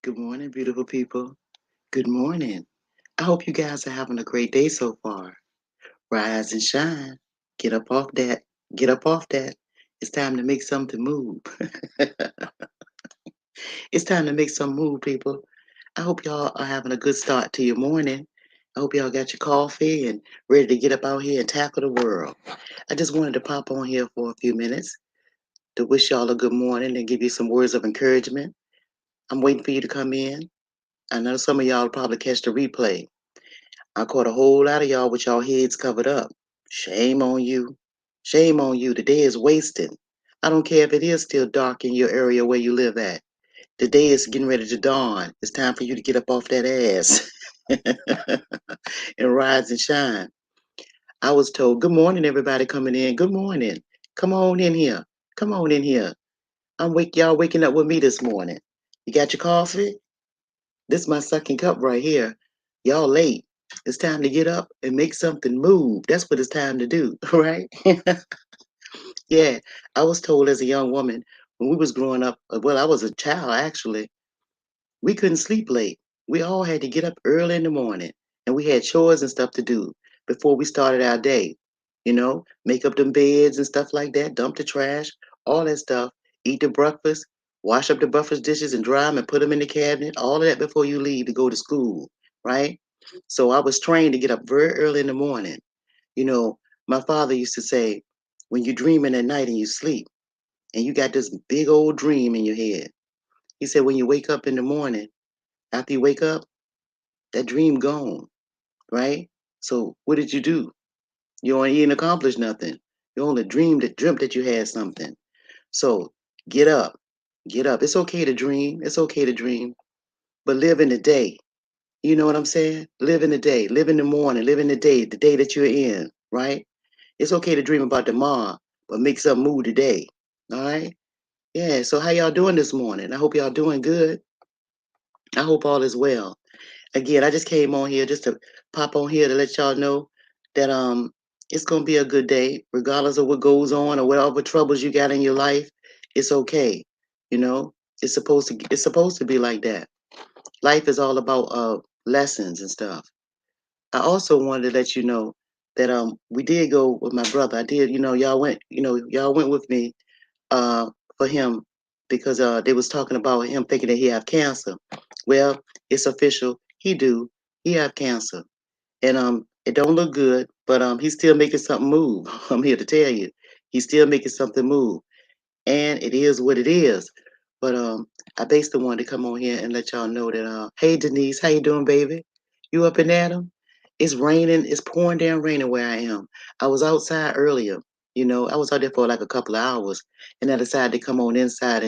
Good morning, beautiful people. Good morning. I hope you guys are having a great day so far. Rise and shine. Get up off that. Get up off that. It's time to make something move. It's time to make some move, people. I hope y'all are having a good start to your morning. I hope y'all got your coffee and ready to get up out here and tackle the world. I just wanted to pop on here for a few minutes to wish y'all a good morning and give you some words of encouragement. I'm waiting for you to come in. I know some of y'all will probably catch the replay. I caught a whole lot of y'all with y'all heads covered up. Shame on you. Shame on you. The day is wasting. I don't care if it is still dark in your area where you live at. The day is getting ready to dawn. It's time for you to get up off that ass and rise and shine. I was told, good morning, everybody coming in. Good morning. Come on in here. Come on in here. Y'all waking up with me this morning. You got your coffee? This is my second cup right here. Y'all late. It's time to get up and make something move. That's what it's time to do, right? Yeah. I was told as a young woman when we was growing up, well, I was a child actually, we couldn't sleep late. We all had to get up early in the morning and we had chores and stuff to do before we started our day. Make up them beds and stuff like that, dump the trash, all that stuff, eat the breakfast, wash up the breakfast dishes and dry them and put them in the cabinet, all of that before you leave to go to school, right? So I was trained to get up very early in the morning. You know, my father used to say, when you're dreaming at night and you sleep and you got this big old dream in your head, he said, when you wake up in the morning, after you wake up, that dream gone, right? So what did you do? You didn't accomplish nothing. You only dreamt that you had something. So get up, get up. It's okay to dream. It's okay to dream, but live in the day. You know what I'm saying? Live in the day. Live in the morning. Live in the day that you're in. Right? It's okay to dream about tomorrow, but make something move today. All right? Yeah. So how y'all doing this morning? I hope y'all doing good. I hope all is well. Again, I just came on here just to pop on here to let y'all know that it's gonna be a good day, regardless of what goes on or whatever troubles you got in your life. It's okay, you know. It's supposed to be like that. Life is all about lessons and stuff. I also wanted to let you know that we did go with my brother. I did, y'all went with me uh for him because they was talking about him thinking that he have cancer. Well, it's official. He do. He have cancer, and it don't look good, but he's still making something move. I'm here to tell you, he's still making something move, and it is what it is. But I basically wanted to come on here and let y'all know that hey Denise, how you doing, baby? You up and at 'em? It's raining. It's pouring down raining where I am. I was outside earlier. I was out there for like a couple of hours, and I decided to come on inside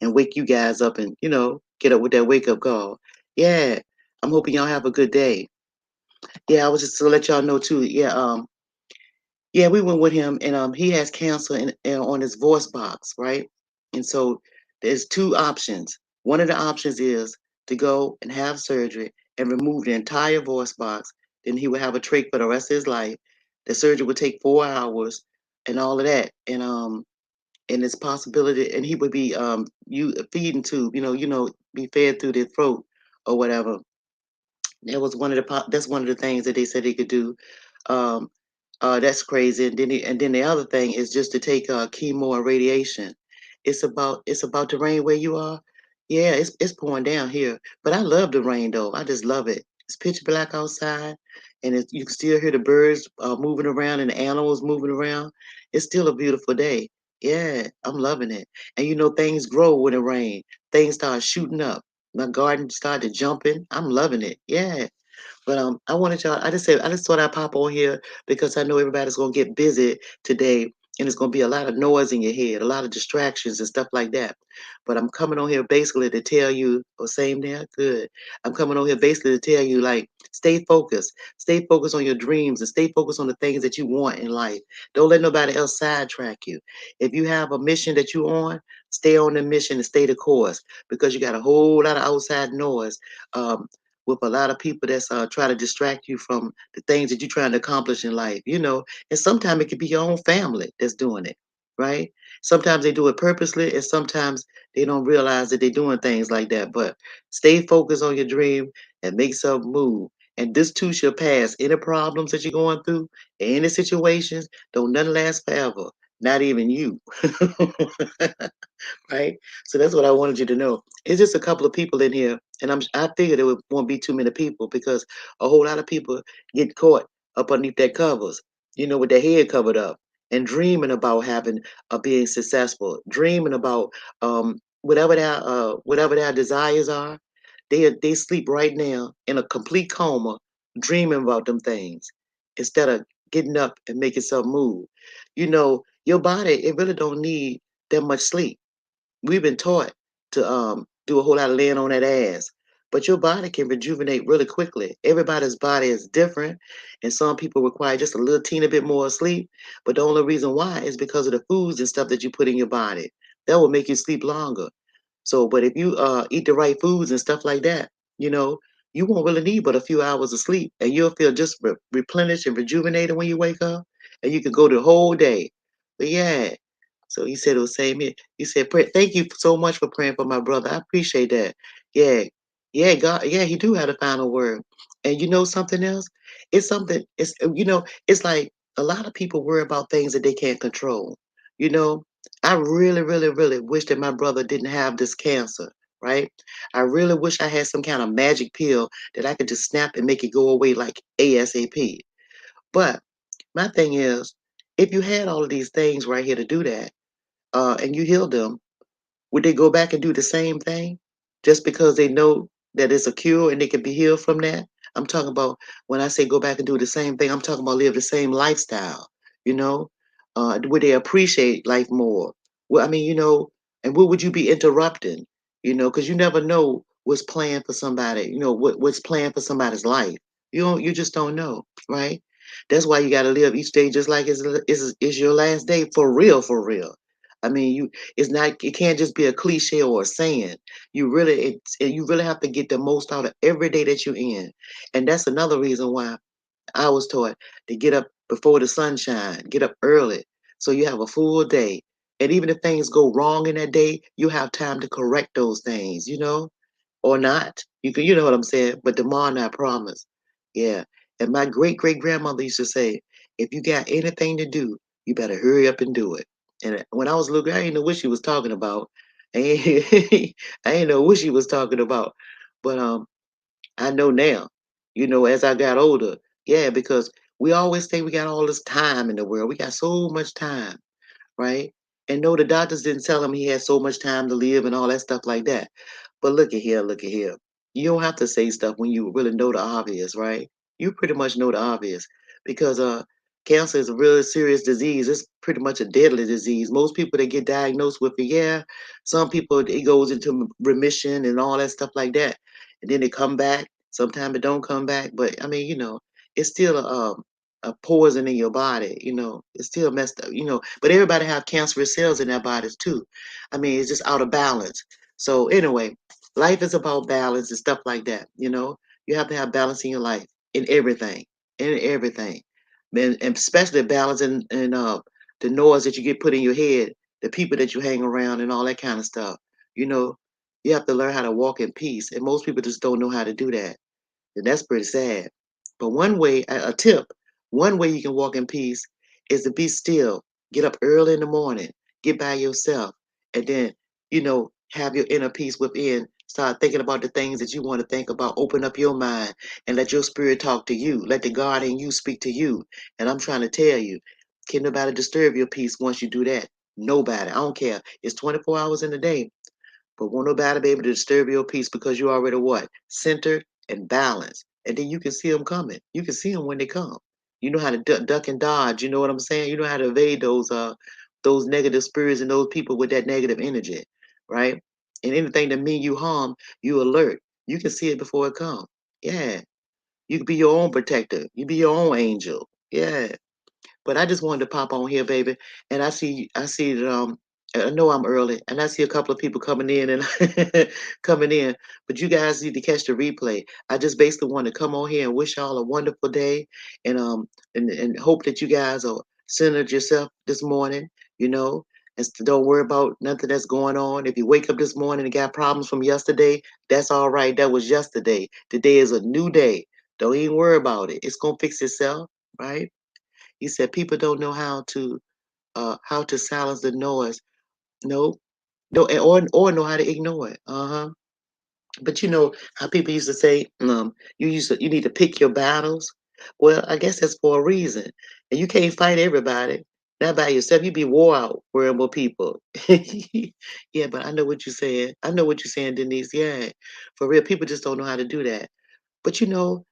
and wake you guys up and get up with that wake up call. Yeah, I'm hoping y'all have a good day. Yeah, I was just to let y'all know too. Yeah, we went with him, and he has cancer on his voice box, right? And so there's two options. One of the options is to go and have surgery and remove the entire voice box. Then he would have a trach for the rest of his life. The surgery would take 4 hours and all of that, and it's possibility, and he would be you feeding tube, be fed through the throat or whatever. That's one of the things that they said he could do. Um, that's crazy. And then the other thing is just to take chemo and radiation. It's about the rain where you are. Yeah, it's pouring down here, but I love the rain though. I just love it. It's pitch black outside, and you can still hear the birds moving around and the animals moving around. It's still a beautiful day. Yeah, I'm loving it. And things grow when it rains. Things start shooting up. My garden started jumping. I'm loving it. Yeah. But I wanted y'all. I just thought I'd pop on here because I know everybody's gonna get busy today, and it's gonna be a lot of noise in your head, a lot of distractions and stuff like that. But I'm coming on here basically to tell you, or same there, good. I'm coming on here basically to tell you, like, stay focused on your dreams, and stay focused on the things that you want in life. Don't let nobody else sidetrack you. If you have a mission that you on, stay on the mission and stay the course because you got a whole lot of outside noise. Um, with a lot of people that's try to distract you from the things that you're trying to accomplish in life, and sometimes it could be your own family that's doing it. right? Sometimes they do it purposely, and sometimes they don't realize that they're doing things like that. But stay focused on your dream and make something move. And this too shall pass. Any problems that you're going through, any situations, don't nothing last forever. Not even you. Right? So that's what I wanted you to know. It's just a couple of people in here, and I figured won't be too many people because a whole lot of people get caught up underneath their covers, with their head covered up and dreaming about having being successful, dreaming about whatever their desires are. They sleep right now in a complete coma, dreaming about them things instead of getting up and making something move. Your body, it really don't need that much sleep. We've been taught to do a whole lot of laying on that ass, but your body can rejuvenate really quickly. Everybody's body is different, and some people require just a little teeny bit more sleep. But the only reason why is because of the foods and stuff that you put in your body. That will make you sleep longer. So, but if you eat the right foods and stuff like that, you know, you won't really need but a few hours of sleep, and you'll feel just replenished and rejuvenated when you wake up, and you can go the whole day. But yeah, so he said it was same here. He said, "Thank you so much for praying for my brother. I appreciate that." Yeah, yeah, God, yeah, he do have the final word. And you know something else? It's something. It's like a lot of people worry about things that they can't control. You know, I really, really, really wish that my brother didn't have this cancer, right? I really wish I had some kind of magic pill that I could just snap and make it go away like ASAP. But my thing is, if you had all of these things right here to do that, and you healed them, would they go back and do the same thing just because they know that it's a cure and they can be healed from that? I'm talking about when I say go back and do the same thing, I'm talking about live the same lifestyle, you know? Would they appreciate life more? Well, I mean, and what would you be interrupting? Because you never know what's planned for somebody, what's planned for somebody's life. You just don't know, right? That's why you got to live each day just like it's your last day for real, for real. I mean, it can't just be a cliche or a saying. You really have to get the most out of every day that you're in. And that's another reason why I was taught to get up before the sunshine, get up early so you have a full day. And even if things go wrong in that day, you have time to correct those things, or not. You know what I'm saying? But tomorrow not promise. Yeah. And my great great grandmother used to say, if you got anything to do, you better hurry up and do it. And when I was a little girl, I didn't know what she was talking about. I ain't, I ain't know what she was talking about. But I know now, as I got older, yeah, because we always say we got all this time in the world. We got so much time, right? And no, the doctors didn't tell him he had so much time to live and all that stuff like that. But look at here, look at here. You don't have to say stuff when you really know the obvious, right? You pretty much know the obvious because cancer is a really serious disease. It's pretty much a deadly disease. Most people that get diagnosed with it, yeah, some people it goes into remission and all that stuff like that, and then they come back. Sometimes it don't come back, but I mean, it's still a poison in your body. It's still messed up. But everybody have cancerous cells in their bodies too. I mean, it's just out of balance. So anyway, life is about balance and stuff like that. You have to have balance in your life, in everything, and especially balance in the noise that you get put in your head, the people that you hang around, and all that kind of stuff. You know, you have to learn how to walk in peace, and most people just don't know how to do that, and that's pretty sad. But a tip, one way you can walk in peace is to be still, get up early in the morning, get by yourself, and then, have your inner peace within. Start thinking about the things that you want to think about. Open up your mind and let your spirit talk to you. Let the God in you speak to you. And I'm trying to tell you, can nobody disturb your peace once you do that? Nobody. I don't care. It's 24 hours in a day. But won't nobody be able to disturb your peace because you already what? Centered and balanced. And then you can see them coming. You can see them when they come. You know how to duck and dodge. You know what I'm saying? You know how to evade those negative spirits and those people with that negative energy, right? And anything that mean you harm, you alert. You can see it before it comes. Yeah. You can be your own protector. You be your own angel. Yeah. But I just wanted to pop on here, baby. And I see that I know I'm early, and I see a couple of people coming in and coming in. But you guys need to catch the replay. I just basically want to come on here and wish y'all a wonderful day, and and hope that you guys are centered yourself this morning. You know, Don't worry about nothing that's going on. If you wake up this morning and got problems from yesterday, that's all right. That was yesterday. Today is a new day. Don't even worry about it. It's gonna fix itself, right? He said people don't know how to silence the noise. No, no, or know how to ignore it. Uh-huh. But you know how people used to say, you need to pick your battles. Well, I guess that's for a reason. And you can't fight everybody. Not by yourself. You be wore out worrying about people. Yeah, but I know what you're saying. I know what you're saying, Denise. Yeah. For real, people just don't know how to do that. But you know,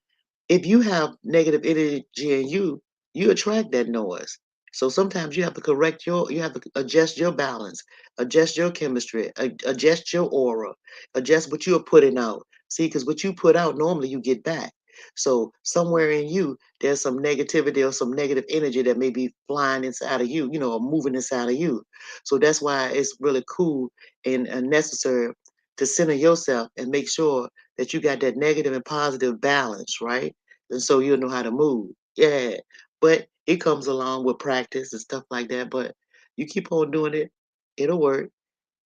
if you have negative energy in you, you attract that noise. So sometimes you have to adjust your balance, adjust your chemistry, adjust your aura, adjust what you're putting out. See, because what you put out, normally you get back. So somewhere in you, there's some negativity or some negative energy that may be flying inside of you, or moving inside of you. So that's why it's really cool and necessary to center yourself and make sure that you got that negative and positive balance, right? And so you'll know how to move. Yeah. But it comes along with practice and stuff like that. But you keep on doing it, it'll work.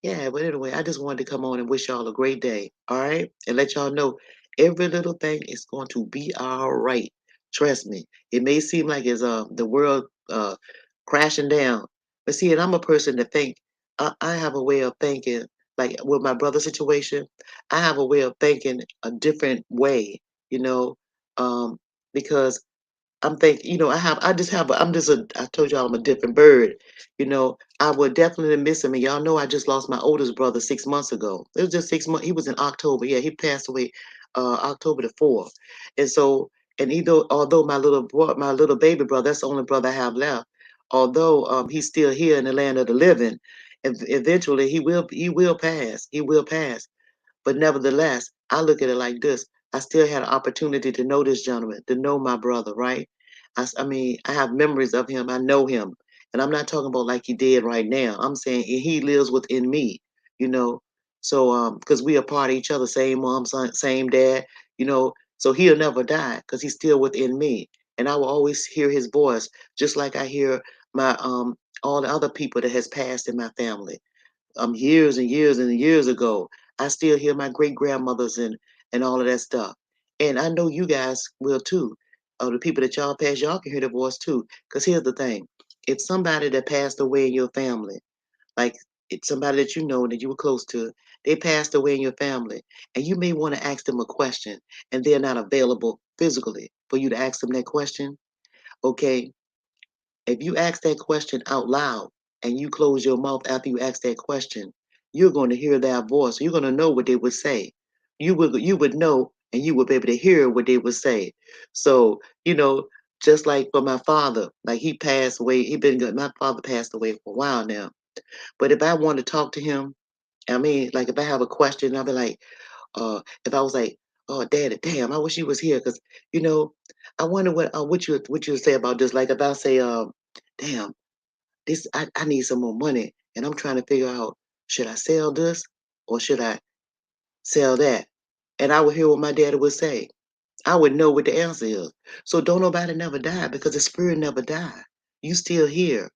Yeah, but anyway, I just wanted to come on and wish y'all a great day. All right. And let y'all know every little thing is going to be all right. Trust me. It may seem like it's the world crashing down. But see, and I'm a person that think I have a way of thinking, like with my brother situation, I have a way of thinking a different way, you know, um, because I'm thinking, I'm just I told y'all I'm a different bird. I would definitely miss him. And y'all know I just lost my oldest brother 6 months ago. It was just 6 months. He was in October. Yeah, he passed away October the 4th. And so, and although my little baby brother, that's the only brother I have left, although he's still here in the land of the living, eventually he will pass. He will pass. But nevertheless, I look at it like this. I still had an opportunity to know this gentleman, to know my brother, right? I mean, I have memories of him. I know him. And I'm not talking about like he did right now. I'm saying he lives within me, you know. So, because we are part of each other, same mom, same dad, you know. So he'll never die because he's still within me. And I will always hear his voice, just like I hear my all the other people that has passed in my family years and years and years ago. I still hear my great grandmothers and all of that stuff. And I know you guys will too. The people that y'all pass, y'all can hear the voice too. Because here's the thing. If somebody that passed away in your family, like it's somebody that you know that you were close to, they passed away in your family, and you may want to ask them a question and they're not available physically for you to ask them that question, okay, if you ask that question out loud and you close your mouth after you ask that question, you're going to hear that voice. You're going to know what they would say. You would know and you would be able to hear what they would say. So, just like for my father, like he passed away, he been good. My father passed away for a while now. But if I want to talk to him, I mean, like if I have a question, I'll be like, if I was like, oh, daddy, damn, I wish he was here, because you know, I wonder what you would say about this. Like if I say, damn, I need some more money, and I'm trying to figure out should I sell this or should I sell that, and I would hear what my daddy would say. I would know what the answer is. So don't nobody never die because the spirit never die. You still here.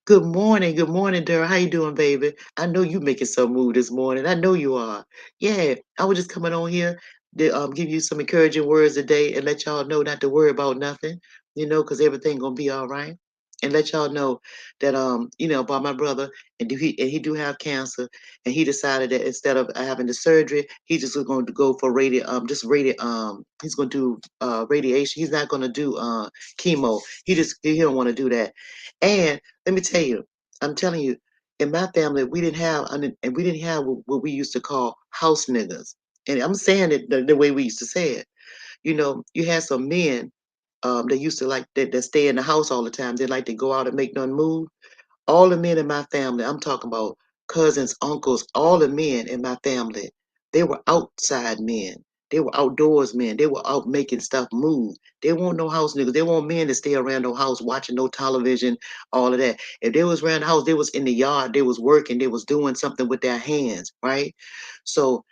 Good morning, Daryl. How you doing, baby? I know you making some move this morning. I know you are. Yeah, I was just coming on here to give you some encouraging words today and let y'all know not to worry about nothing, because everything gonna be all right. And let y'all know that about my brother, and he do have cancer, and he decided that instead of having the surgery, he just was going to go for he's going to do radiation. He's not going to do chemo. He don't want to do that. And let me tell you, I'm telling you, in my family, we didn't have what we used to call house niggas. And I'm saying it the way we used to say it. You had some men that used to like that stay in the house all the time. They like to go out and make none move. All the men in my family, I'm talking about cousins, uncles, all the men in my family, they were outside men. They were outdoors men. They were out making stuff move. They weren't no house niggas. They weren't men to stay around no house watching no television, all of that. If they was around the house, they was in the yard, they was working, they was doing something with their hands, right? So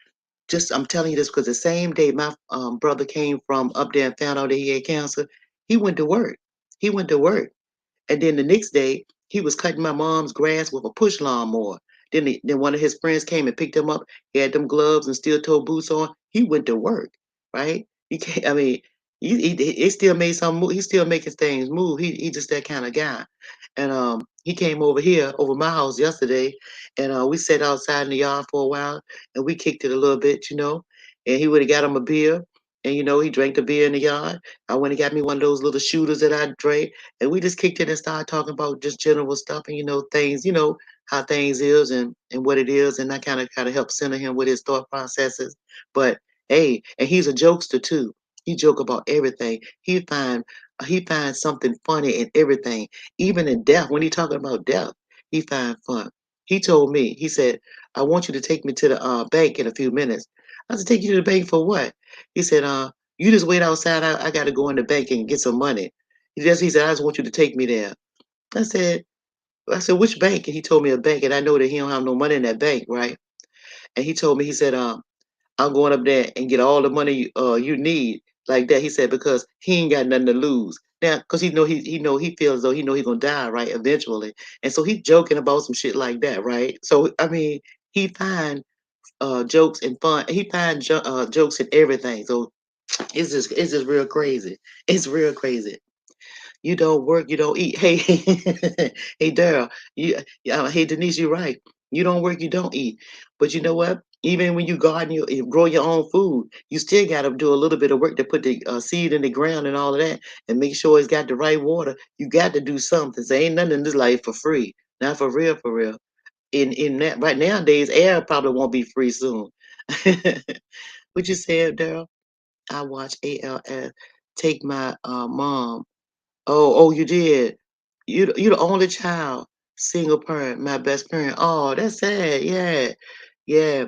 just I'm telling you this because the same day my brother came from up there and found out that he had cancer, he went to work. He went to work. And then the next day, He was cutting my mom's grass with a push lawnmower. Then one of his friends came and picked him up. He had them gloves and steel toe boots on. He went to work, right? He can't. I mean, he still made some. He still making things move. He just that kind of guy. And he came over here over my house yesterday, and we sat outside in the yard for a while, and we kicked it a little bit, you know. And he would have got him a beer, and you know he drank the beer in the yard. I went and got me one of those little shooters that I drank, and we just kicked it and started talking about just general stuff and things, how things is and what it is, and I kind of help center him with his thought processes. But hey, and he's a jokester too. He joke about everything. He finds something funny in everything, even in death. When he talking about death, he find fun. He told me, he said, "I want you to take me to the bank in a few minutes." I said, "Take you to the bank for what?" He said, "You just wait outside. I got to go in the bank and get some money." He said, "I just want you to take me there." I said, "Which bank?" And he told me a bank, and I know that he don't have no money in that bank, right? And he told me, he said, "I'm going up there and get all the money you need," like that. He said because he ain't got nothing to lose now, because he feels as though he gonna die, right, eventually, and so he's joking about some shit like that, right? So I mean, he find jokes and fun. He find jokes in everything. So it's just real crazy. It's real crazy. You don't work, you don't eat. Hey, hey, Daryl, hey, Denise, you're right. You don't work, you don't eat. But you know what? Even when you garden, you grow your own food, you still got to do a little bit of work to put the seed in the ground and all of that, and make sure it's got the right water. You got to do something. So ain't nothing in this life for free. Not for real, for real. In that right nowadays, air probably won't be free soon. What you said, Daryl? I watch ALS take my mom. Oh, you did. You the only child, single parent, my best parent. Oh, that's sad. Yeah, yeah.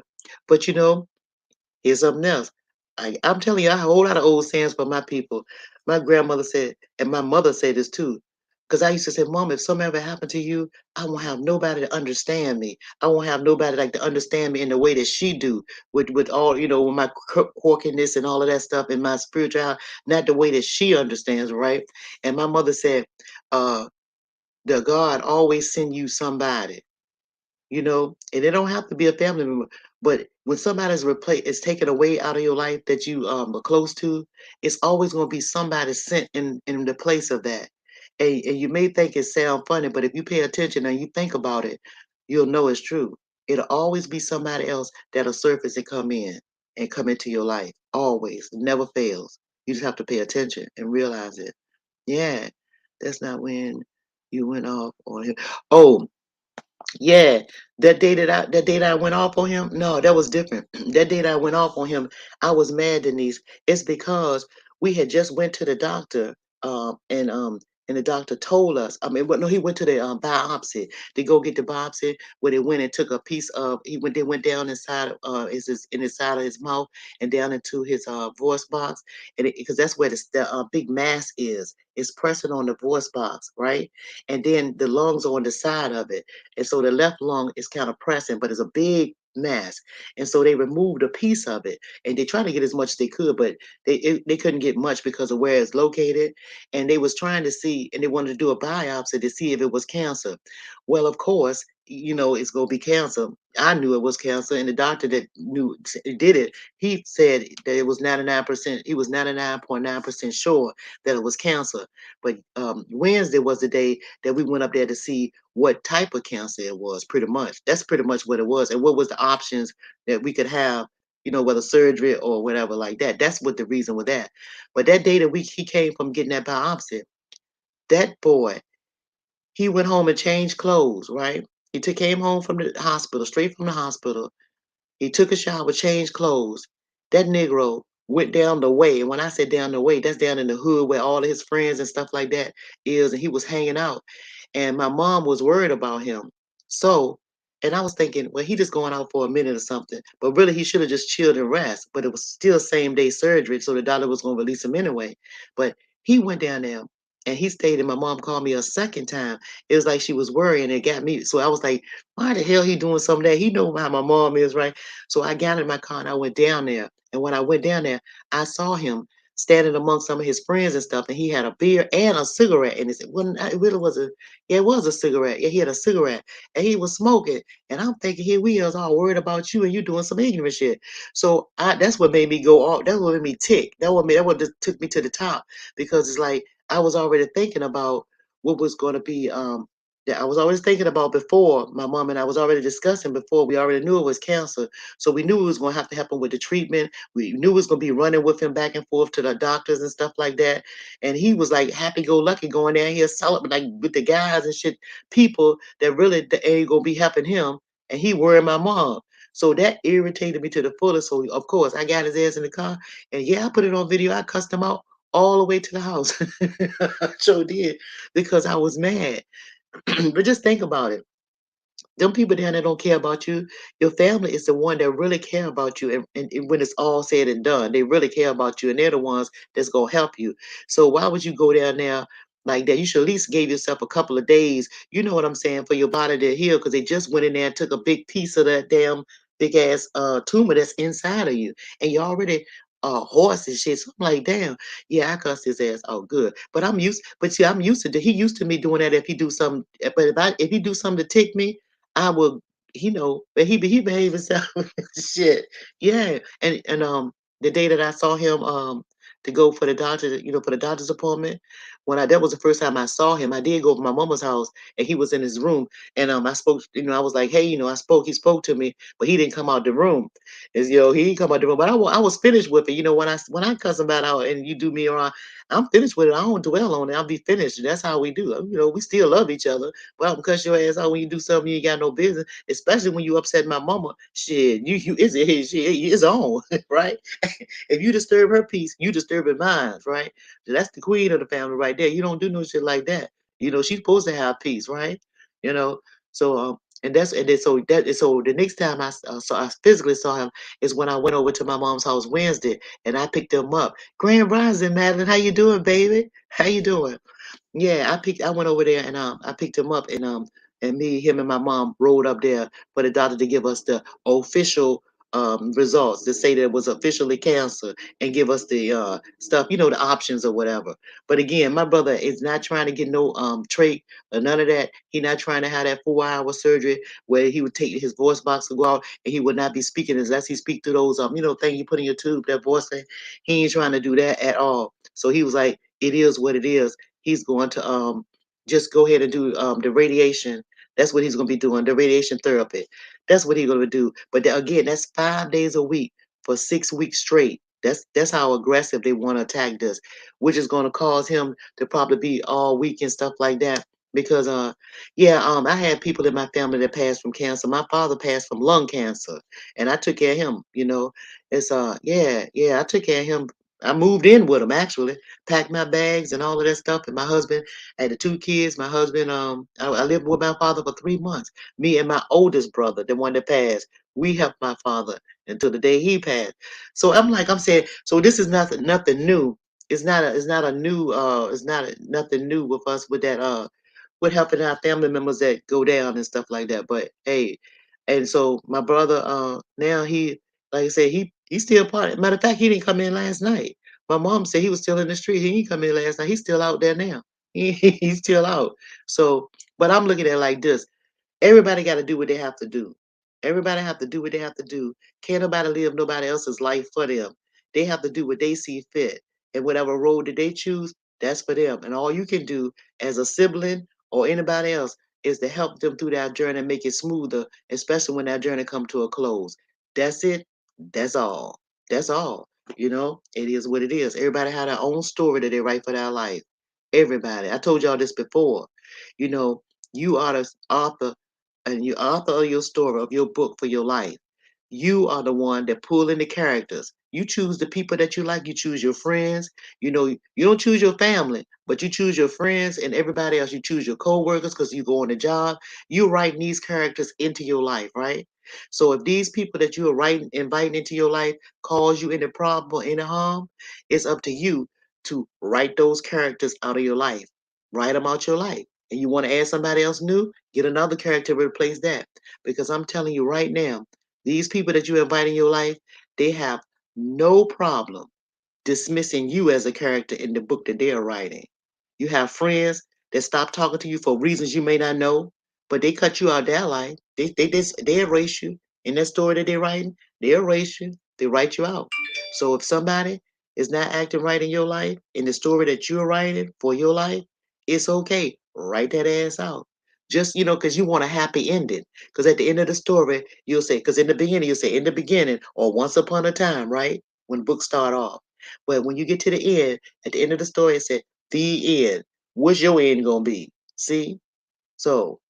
But here's something else. I'm telling you, I have a whole lot of old sayings for my people. My grandmother said, and my mother said this too. Because I used to say, Mom, if something ever happened to you, I won't have nobody to understand me. I won't have nobody like to understand me in the way that she do, with all, with my quirkiness and all of that stuff and my spirituality, not the way that she understands, right? And my mother said, uh, the God always send you somebody, and it don't have to be a family member. But when somebody's replaced, is taken away out of your life that you are close to, it's always going to be somebody sent in the place of that. And you may think it sound funny, but if you pay attention and you think about it, you'll know it's true. It'll always be somebody else that'll surface and come into your life. Always, it never fails. You just have to pay attention and realize it. Yeah, that's not when you went off on him. Oh, yeah, that day that I went off on him, no, that was different. That day that I went off on him, I was mad, Denise. It's because we had just went to the doctor, and the doctor told us. I mean, well, no, he went to the biopsy to go get the biopsy. Where they went and took a piece of. They went down inside in the side of his mouth and down into his voice box, and because that's where the big mass is. It's pressing on the voice box, right? And then the lungs are on the side of it, and so the left lung is kind of pressing, but it's a big mass. And so they removed a piece of it, and they tried to get as much as they could, but they couldn't get much because of where it's located. And they was trying to see, and they wanted to do a biopsy to see if it was cancer. Well, of course, it's going to be cancer. I knew it was cancer, and the doctor that did it, he said that it was 99%. He was 99.9% sure that it was cancer. But Wednesday was the day that we went up there to see what type of cancer it was. Pretty much, that's pretty much what it was, and what was the options that we could have. Whether surgery or whatever like that. That's what the reason with that. But that day that he came from getting that biopsy, that boy, he went home and changed clothes. Right? Came home from the hospital, straight from the hospital. He took a shower, changed clothes. That Negro went down the way. And when I say down the way, that's down in the hood where all of his friends and stuff like that is. And he was hanging out. And my mom was worried about him. So, and I was thinking, well, he just going out for a minute or something. But really, he should have just chilled and rest. But it was still same day surgery. So the doctor was going to release him anyway. But he went down there and he stayed. And my mom called me a second time. It was like she was worrying. It got me. So I was like, why the hell he doing something that he know how my mom is, right? So I got in my car and I went down there. And when I went down there, I saw him. standing among some of his friends and stuff, and he had a beer and a cigarette in his. Well, it really was a, yeah, it was a cigarette. Yeah, he had a cigarette, and he was smoking. And I'm thinking, here we is all worried about you, and you doing some ignorant shit. So that's what made me go off. That's what made me tick. That what just took me to the top, because it's like I was already thinking about what was going to be. That I was always thinking about before my mom and I was already discussing before. We already knew it was cancer, so we knew it was going to have to happen with the treatment. We knew it was going to be running with him back and forth to the doctors and stuff like that. And he was like happy go lucky going down here celebrating like with the guys and shit, people that really ain't gonna be helping him, and he worried my mom. So that irritated me to the fullest. So of course I got his ass in the car, and yeah, I put it on video. I cussed him out all the way to the house. I sure did, because I was mad. But just think about it. Them people down there don't care about you. Your family is the one that really care about you, and when it's all said and done, they really care about you, and they're the ones that's gonna help you. So why would you go down there like that? You should at least give yourself a couple of days. You know what I'm saying, for your body to heal, because they just went in there and took a big piece of that damn big ass tumor that's inside of you, and you already horse and shit. So I'm like, damn, yeah, I cussed his ass. Oh, good. But but see, I'm used to he used to me doing that if he do something. But if he do something to tick me, I will, but he behaved himself. Shit, yeah. And the day that I saw him to go for the doctor, for the doctor's appointment, that was the first time I saw him. I did go to my mama's house, and he was in his room, and I spoke. I was like, hey, I spoke. He spoke to me, but he didn't come out the room. He didn't come out the room. But I was finished with it. When I cuss him out and you do me wrong, I'm finished with it. I don't dwell on it. I'll be finished. That's how we do. We still love each other. Well, cuss your ass out when you do something you ain't got no business, especially when you upset my mama. Shit, it's on, right? If you disturb her peace, you disturbing mine, right? That's the queen of the family right there. You don't do no shit like that. She's supposed to have peace, right? You know. So and that's and then so the next time I physically saw him is when I went over to my mom's house Wednesday, and I picked him up. Grand Rising, Madeline, how you doing, baby? How you doing? Yeah, I went over there, and I picked him up, and him and my mom rode up there for the doctor to give us the official results, to say that it was officially cancer, and give us the stuff, the options or whatever. But again, my brother is not trying to get no trait or none of that. He not trying to have that 4 hour surgery where he would take his voice box to go out, and he would not be speaking unless he speak through those thing you put in your tube, that voice thing. He ain't trying to do that at all. So he was like, it is what it is. He's going to just go ahead and do the radiation. That's what he's going to be doing, the radiation therapy. That's what he's going to do. But again, that's 5 days a week for 6 weeks straight. That's how aggressive they want to attack this, which is going to cause him to probably be all week and stuff like that. Because yeah, I had people in my family that passed from cancer. My father passed from lung cancer, and I took care of him. It's yeah, I took care of him. I moved in with him, actually, packed my bags and all of that stuff. And my husband, I had the two kids. My husband, I lived with my father for 3 months. Me and my oldest brother, the one that passed, we helped my father until the day he passed. So I'm saying, so this is nothing new. It's not nothing new with us with that with helping our family members that go down and stuff like that. But hey, and so my brother, now like I said, he's still part. Matter of fact, he didn't come in last night. My mom said he was still in the street. He didn't come in last night. He's still out there now. He's still out. So, but I'm looking at it like this. Everybody got to do what they have to do. Everybody have to do what they have to do. Can't nobody live nobody else's life for them. They have to do what they see fit. And whatever road that they choose, that's for them. And all you can do as a sibling or anybody else is to help them through that journey and make it smoother, especially when that journey come to a close. That's it. That's all. That's all. It is what it is. Everybody had their own story that they write for their life. Everybody. I told y'all this before. You know, you are the author, and you author of your story, of your book for your life. You are the one that pull in the characters. You choose the people that you like. You choose your friends. You don't choose your family, but you choose your friends and everybody else. You choose your co-workers because you go on the job. You writing these characters into your life, right? So if these people that you are writing, inviting into your life cause you any problem or any harm, it's up to you to write those characters out of your life. Write them out your life. And you want to add somebody else new, get another character to replace that. Because I'm telling you right now, these people that you invite in your life, they have no problem. dismissing you as a character in the book that they're writing. You have friends that stop talking to you for reasons you may not know, but they cut you out their life. They erase you in that story that they're writing. They erase you. They write you out. So if somebody is not acting right in your life, in the story that you're writing for your life, it's okay. Write that ass out. Just because you want a happy ending. Because at the end of the story, you'll say, because in the beginning, you'll say in the beginning or once upon a time, right? When books start off. But when you get to the end, at the end of the story, it said the end. What's your end gonna be? See? So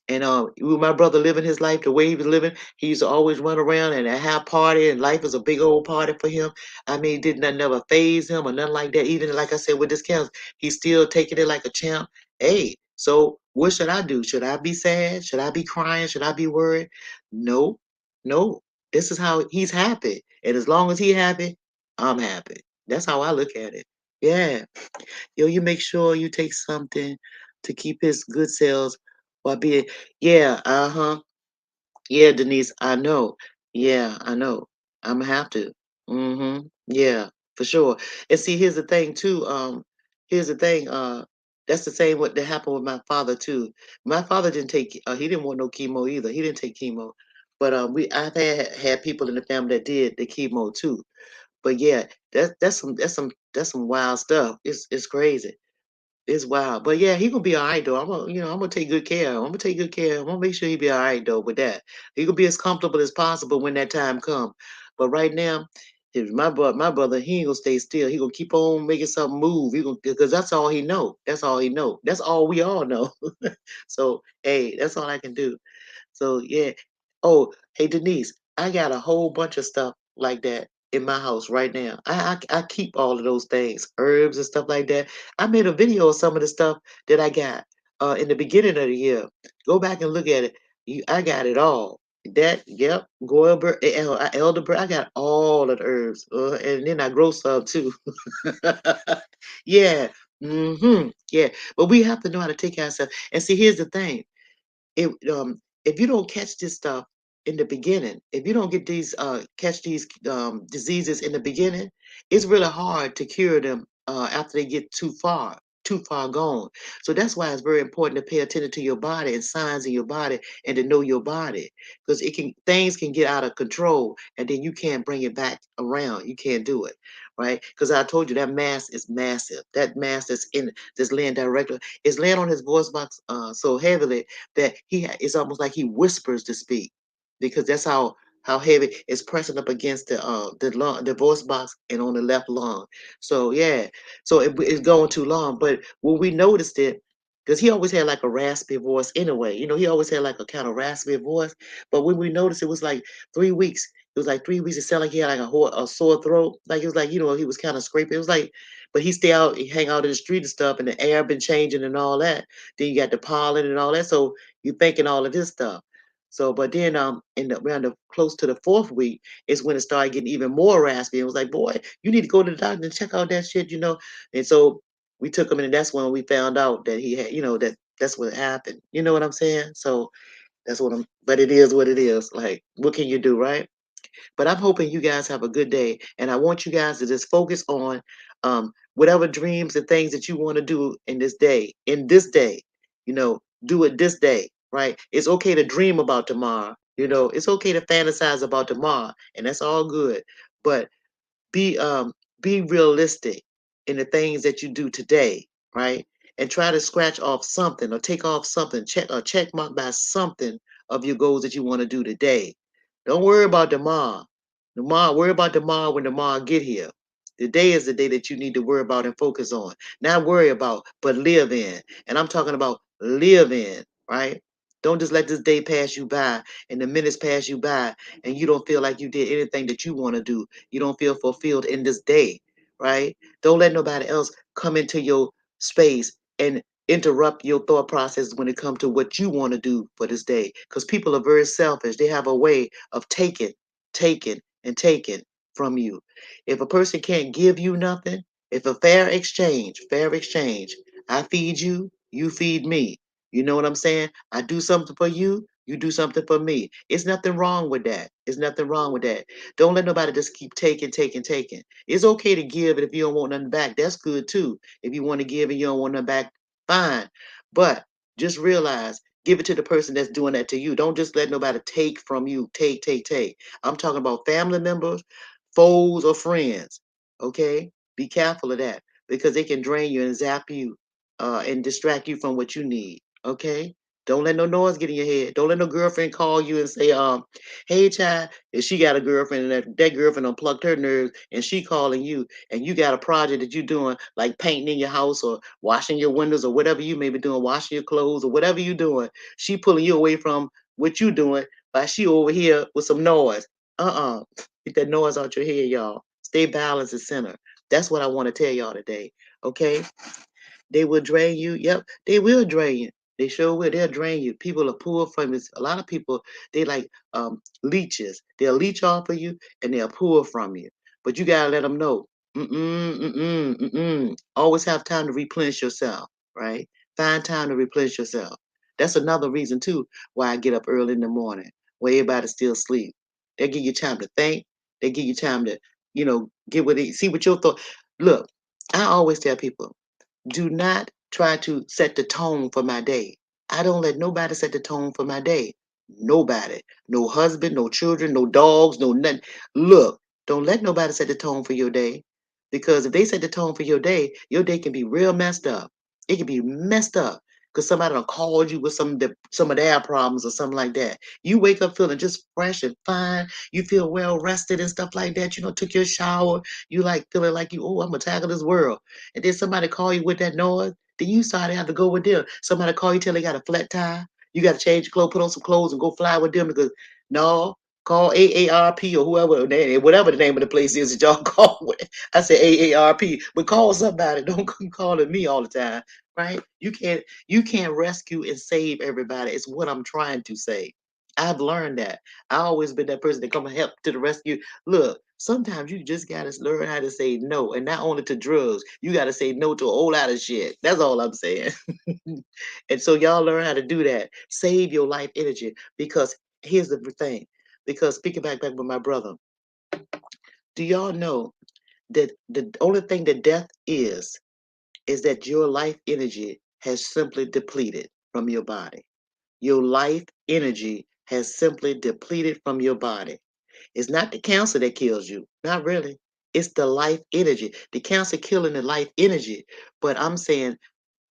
and with my brother living his life the way he was living, he used to always run around and have party, and life was a big old party for him. I mean, it did not never phase him or nothing like that. Even like I said with this cancer, he's still taking it like a champ. Hey, so what should I do? Should I be sad? Should I be crying? Should I be worried? No, no. This is how he's happy, and as long as he's happy, I'm happy. That's how I look at it. Yeah. Yo, you make sure you take something to keep his good cells while being, yeah, uh-huh. Yeah, Denise, I know. Yeah, I know. I'ma have to. Mm-hmm. Yeah, for sure. And see, here's the thing too. Here's the thing. That's the same what that happened with my father too. My father didn't take. He didn't want no chemo either. He didn't take chemo. But I've had people in the family that did the chemo too. But yeah, that's some wild stuff. It's crazy. It's wild. But yeah, he gonna be all right though. I'm gonna take good care of him. I'm gonna take good care of him. I'm gonna make sure he be all right though with that. He gonna be as comfortable as possible when that time come. But right now, if my brother, he ain't gonna stay still. He gonna keep on making something move. He gonna because that's all he know. That's all he know. That's all we all know. So hey, that's all I can do. So yeah. Oh, hey Denise, I got a whole bunch of stuff like that in my house right now. I keep all of those things, herbs and stuff like that. I made a video of some of the stuff that I got in the beginning of the year. Go back and look at it. I got it all. That, yep, Goilber, elderberry. I got all of the herbs, and then I grow some too. Yeah, yeah. But we have to know how to take care of ourselves. And see, here's the thing if you don't catch this stuff in the beginning, if you don't get these catch these diseases in the beginning, it's really hard to cure them after they get too far gone. So that's why it's very important to pay attention to your body and signs in your body and to know your body because it can things can get out of control and then you can't bring it back around. You can't do it, right? Because I told you that mass is massive. That mass that's in this laying directly is laying on his voice box so heavily that it's almost like he whispers to speak because that's how heavy it's pressing up against the lung, the voice box and on the left lung. So yeah, so it's going too long. But when we noticed it, because he always had like a raspy voice anyway, he always had like a kind of raspy voice. But when we noticed, it was like 3 weeks. It was like 3 weeks. It sounded like he had like a sore throat. Like it was like he was kind of scraping. It was like, but he stay out, he hang out in the street and stuff, and the air been changing and all that. Then you got the pollen and all that. So you thinking all of this stuff. So, but then around the close to the fourth week is when it started getting even more raspy. It was like, boy, you need to go to the doctor and check out that shit. And so we took him, and that's when we found out that he had, that's what happened. You know what I'm saying? So that's what I'm. But it is what it is. Like, what can you do, right? But I'm hoping you guys have a good day, and I want you guys to just focus on whatever dreams and things that you want to do in this day. In this day, do it this day, right? It's okay to dream about tomorrow. It's okay to fantasize about tomorrow, and that's all good. But be be realistic in the things that you do today, right? And try to scratch off something or take off something, check mark by something of your goals that you want to do today. Don't worry about tomorrow. Worry about tomorrow when tomorrow get here. Today is the day that you need to worry about and focus on. Not worry about, but live in. And I'm talking about live in, right? Don't just let this day pass you by and the minutes pass you by and you don't feel like you did anything that you want to do. You don't feel fulfilled in this day, right? Don't let nobody else come into your space and interrupt your thought process when it comes to what you want to do for this day. Because people are very selfish. They have a way of taking, and taking from you. If a person can't give you nothing, if a fair exchange, I feed you, you feed me. You know what I'm saying? I do something for you, You do something for me. It's nothing wrong with that. It's nothing wrong with that. Don't let nobody just keep taking, taking, taking. It's okay to give, and if you don't want nothing back, that's good too. If you want to give and you don't want nothing back, fine. But just realize, give it to the person that's doing that to you. Don't just let nobody take from you. Take, take, take. I'm talking about family members, foes, or friends. Okay? Be careful of that because they can drain you and zap you and distract you from what you need. Okay? Don't let no noise get in your head. Don't let no girlfriend call you and say, hey child, if she got a girlfriend and that girlfriend unplugged her nerves and she calling you and you got a project that you doing like painting in your house or washing your windows or whatever you may be doing, washing your clothes or whatever you doing, she pulling you away from what you doing while she over here with some noise. Uh-uh. Get that noise out your head, y'all. Stay balanced and center. That's what I want to tell y'all today. Okay? They will drain you. Yep, they will drain you. They sure will. They'll drain you. People are poor from it. A lot of people, they like leeches. They'll leech off of you and they'll pour from you. But you gotta let them know. Mm-mm, mm-mm, mm-mm. Always have time to replenish yourself, right? Find time to replenish yourself. That's another reason too why I get up early in the morning, where everybody's still asleep. They give you time to think. They give you time to, get what they see what your thought. Look, I always tell people do not try to set the tone for my day. I don't let nobody set the tone for my day. Nobody. No husband, no children, no dogs, no nothing. Look, don't let nobody set the tone for your day. Because if they set the tone for your day can be real messed up. It can be messed up. Because somebody done called you with some of their problems or something like that. You wake up feeling just fresh and fine. You feel well rested and stuff like that. Took your shower. You like feeling like I'm gonna tackle this world and then somebody call you with that noise, then you start to have to go with them. Somebody call you, tell they got a flat tire. You got to change your clothes, put on some clothes, and go fly with them because no, call AARP or whoever, whatever the name of the place is that y'all call with. I say AARP, but call somebody. Don't come calling me all the time, right? You can't rescue and save everybody. It's what I'm trying to say. I've learned that. I always been that person that come and help to the rescue. Look, sometimes you just gotta learn how to say no, and not only to drugs. You gotta say no to a whole lot of shit. That's all I'm saying. And so y'all learn how to do that. Save your life energy because here's the thing. Because speaking back with my brother, do y'all know that the only thing that death is that your life energy has simply depleted from your body. Your life energy has simply depleted from your body. It's not the cancer that kills you. Not really. It's the life energy. The cancer killing the life energy. But I'm saying,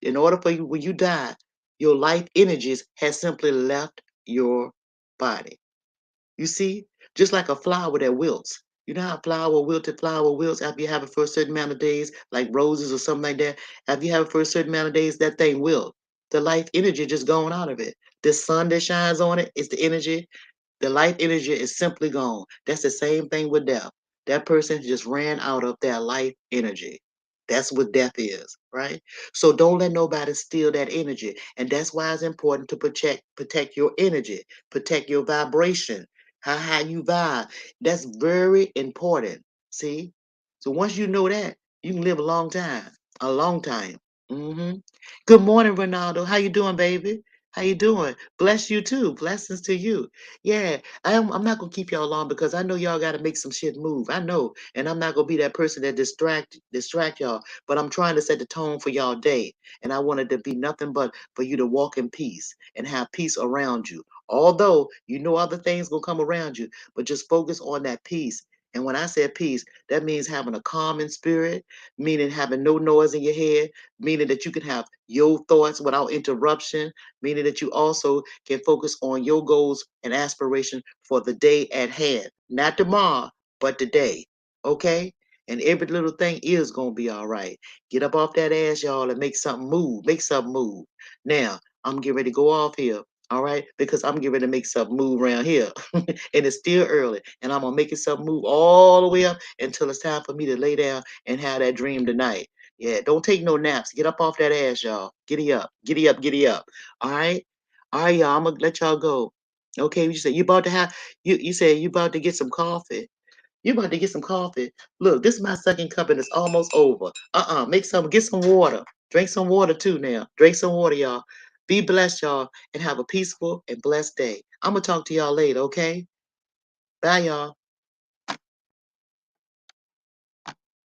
in order for you, when you die, your life energies has simply left your body. You see, just like a flower that wilts. You know how wilted flower wilts after you have it for a certain amount of days, like roses or something like that. After you have it for a certain amount of days, that thing wilt. The life energy just going out of it. The sun that shines on it is the energy. The life energy is simply gone. That's the same thing with death. That person just ran out of their life energy. That's what death is, right? So don't let nobody steal that energy. And that's why it's important to protect your energy, protect your vibration, how high you vibe. That's very important. See? So once you know that, you can live a long time. A long time. hmm Good morning, Ronaldo. How you doing, baby? How you doing? Bless you too. Blessings to you. Yeah, I'm not gonna keep y'all long because I know y'all gotta make some shit move. I know. And I'm not gonna be that person that distract y'all. But I'm trying to set the tone for y'all day. And I wanted to be nothing but for you to walk in peace and have peace around you. Although you know other things gonna come around you, but just focus on that peace. And when I say peace, that means having a calming spirit, meaning having no noise in your head, meaning that you can have your thoughts without interruption, meaning that you also can focus on your goals and aspiration for the day at hand, not tomorrow, but today. Okay? And every little thing is gonna be all right. Get up off that ass, y'all, and make something move. Make something move. Now, I'm getting ready to go off here. All right, because I'm getting ready to make something move around here, and it's still early, and I'm gonna make it something move all the way up until it's time for me to lay down and have that dream tonight. Yeah, don't take no naps. Get up off that ass, y'all. Giddy up, giddy up, giddy up. All right, all right, y'all. I'm gonna let y'all go. Okay, you said you about to have you said you about to get some coffee. You about to get some coffee. Look, this is my second cup and it's almost over. Make some, get some water. Drink some water too now. Drink some water, y'all. Be blessed, y'all, and have a peaceful and blessed day. I'm going to talk to y'all later, okay? Bye, y'all.